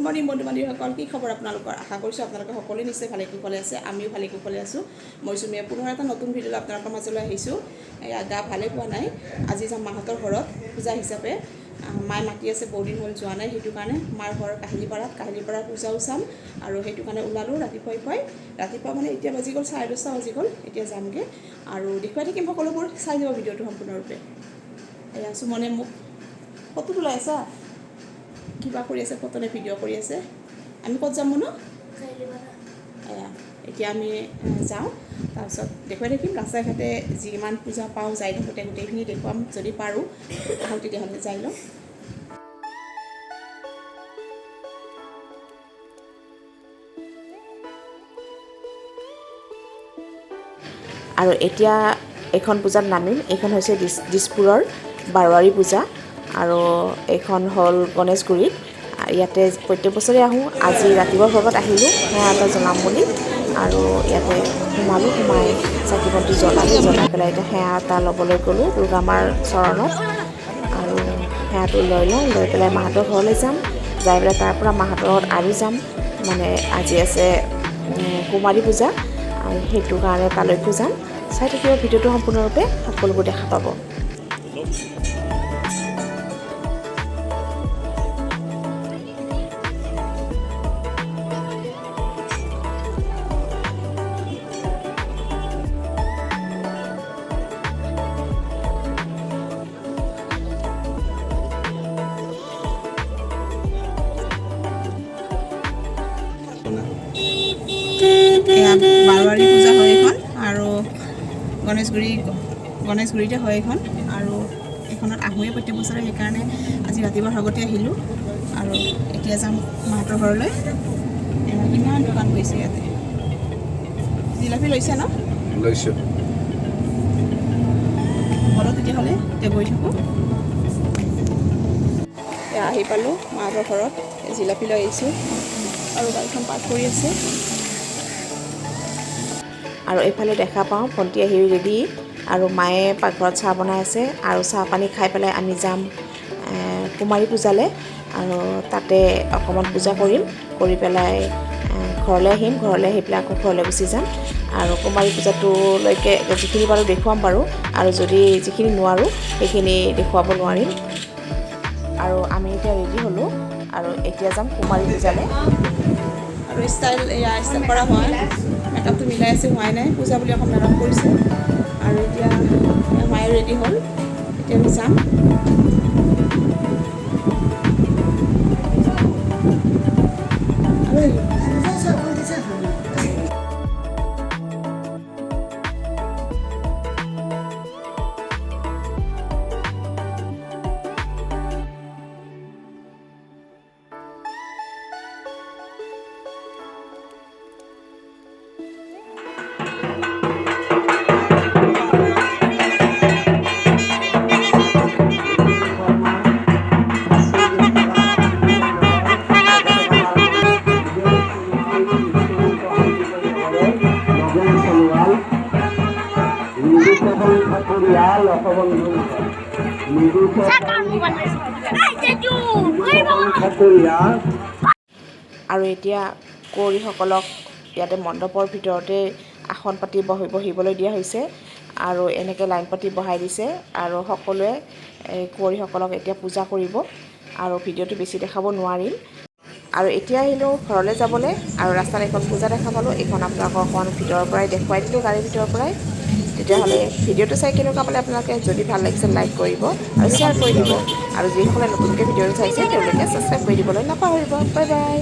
Morning বন্ধু বান্ধৱীসকল, কি খবৰ আপোনালোকৰ? আশা কৰিছোঁ আপোনালোকে সকলোৱে নিশ্চয় ভালে কুশলে আছে। আমিও ভালে কুশলে আছোঁ। মই চুমিয়ে পুনৰ এটা নতুন ভিডিঅ' আপোনালোকৰ মাজলৈ আহিছোঁ। গা ভালে পোৱা নাই, আজি যাম মাহঁতৰ ঘৰত পূজা হিচাপে। মায়ে মাতি আছে, বহুদিন হ'ল যোৱা নাই, সেইটো কাৰণে মাৰ ঘৰ কাহিলীপাৰাত পূজাও চাম আৰু সেইটো কাৰণে ওলালোঁ ৰাতিপুৱা মানে এতিয়া বাজি গ'ল 10:30 বাজি গ'ল। এতিয়া যামগৈ আৰু দেখুৱাই থাকিম সকলোবোৰ, চাই যাব ভিডিঅ'টো সম্পূৰ্ণৰূপে। এয়া সুমনে মোক ফটো তোলাই আছা, কিবা কৰি আছে, ফটো নে ভিডিঅ' কৰি আছে। আমি ক'ত যাম মনো? এতিয়া আমি যাওঁ, তাৰপিছত দেখুৱাই থাকিম ৰাস্তাই ঘাটে যিমান পূজা পাওঁ যাই থাকোঁতে গোটেইখিনি দেখুৱাম, যদি পাৰোঁ আহোঁ তেতিয়াহ'লে যাই লওঁ। আৰু এতিয়া এইখন পূজাত নামিম। এইখন হৈছে দিছপুৰৰ বাৰোৱাৰী পূজা আৰু এইখন হ'ল গণেশগুৰিত। ইয়াতে প্ৰত্যেক বছৰে আহোঁ। আজি ৰাতিপুৱা ভাগত আহিলোঁ সেৱা এটা জনাম বুলি, আৰু ইয়াতে সোমাই চাকি বন্তি জ্বলাই পেলাই এতিয়া সেৱা এটা ল'বলৈ গ'লোঁ দুৰ্গা মাৰ চৰণত। আৰু সেৱাটো লৈ পেলাই মাহঁতৰ ঘৰলৈ যাই পেলাই তাৰ পৰা মাহঁতৰ ঘৰত আৰু যাম। মানে আজি আছে কুমাৰী পূজা, সেইটো কাৰণে তালৈকো যাম। চাই থাকিব ভিডিঅ'টো সম্পূৰ্ণৰূপে, সকলোবোৰ দেখা পাব। বাৰোৱাৰী পূজা হয় এইখন, আৰু গণেশগুৰিতে হয় এইখন, আৰু এইখনত আহোঁৱে প্ৰত্যেক বছৰে, সেইকাৰণে আজি ৰাতিপুৱাৰ ভাগতে আহিলোঁ আৰু এতিয়া যাম মাহঁতৰ ঘৰলৈ। কিমান দোকান গৈছে ইয়াতে, জিলাপি লৈছে ন? লৈছোঁ। ঘৰত তেতিয়াহ'লে এতিয়া গৈ থাকোঁ। আহি পালোঁ মাহঁতৰ ঘৰত, জিলাপি লৈ আহিছোঁ আৰু গাড়ীখন পাৰ্ক কৰি আছে। আৰু এইফালে দেখা পাওঁ ভণ্টি আহি ৰেডি, আৰু মায়ে পাকঘৰত চাহ বনাই আছে। আৰু চাহ পানী খাই পেলাই আমি যাম কুমাৰী পূজালৈ, আৰু তাতে অকণমান পূজা কৰি পেলাই ঘৰলৈ আহিম। ঘৰলৈ আহি পেলাই আকৌ ঘৰলৈ গুচি যাম। আৰু কুমাৰী পূজাটোলৈকে যিখিনি পাৰোঁ দেখুৱাম বাৰু, আৰু যদি যিখিনি নোৱাৰোঁ সেইখিনি দেখুৱাব নোৱাৰিম। আৰু আমি এতিয়া ৰেডি হ'লোঁ আৰু এতিয়া যাম কুমাৰী পূজালৈ। আৰু ষ্টাইল কৰা হয়, মেকআপটো মিলাই আছে, হোৱাই নাই, পূজা বুলি অকণ মেকআপ কৰিছে। আৰু এতিয়া মায়ে ৰেডি হ'ল, এতিয়া আমি যাম। আৰু এতিয়া কুঁৱৰীসকলক ইয়াতে মণ্ডপৰ ভিতৰতে আসন পাতি বহিবলৈ দিয়া হৈছে, আৰু এনেকৈ লাইন পাতি বহাই দিছে। আৰু সকলোৱে কুঁৱৰীসকলক এতিয়া পূজা কৰিব, আৰু ভিডিঅ'টো বেছি দেখাব নোৱাৰিম। আৰু এতিয়া আহিলোঁ ঘৰলৈ যাবলৈ, আৰু ৰাস্তাত এখন পূজা দেখা পালোঁ। এইখন আপোনালোকক অকণমান ভিতৰৰ পৰাই দেখুৱাই দিলোঁ, গাড়ীৰ ভিতৰৰ পৰাই। তেতিয়াহ'লে ভিডিঅ'টো চাই কেনেকুৱা পালে আপোনালোকে? যদি ভাল লাগিছে লাইক কৰিব আৰু শ্বেয়াৰ কৰি দিব, আৰু যিসকলে নতুনকৈ ভিডিঅ'টো চাইছে তেওঁলোকে ছাবস্ক্ৰাইব কৰি দিবলৈ নাপাহৰিব। Bye bye.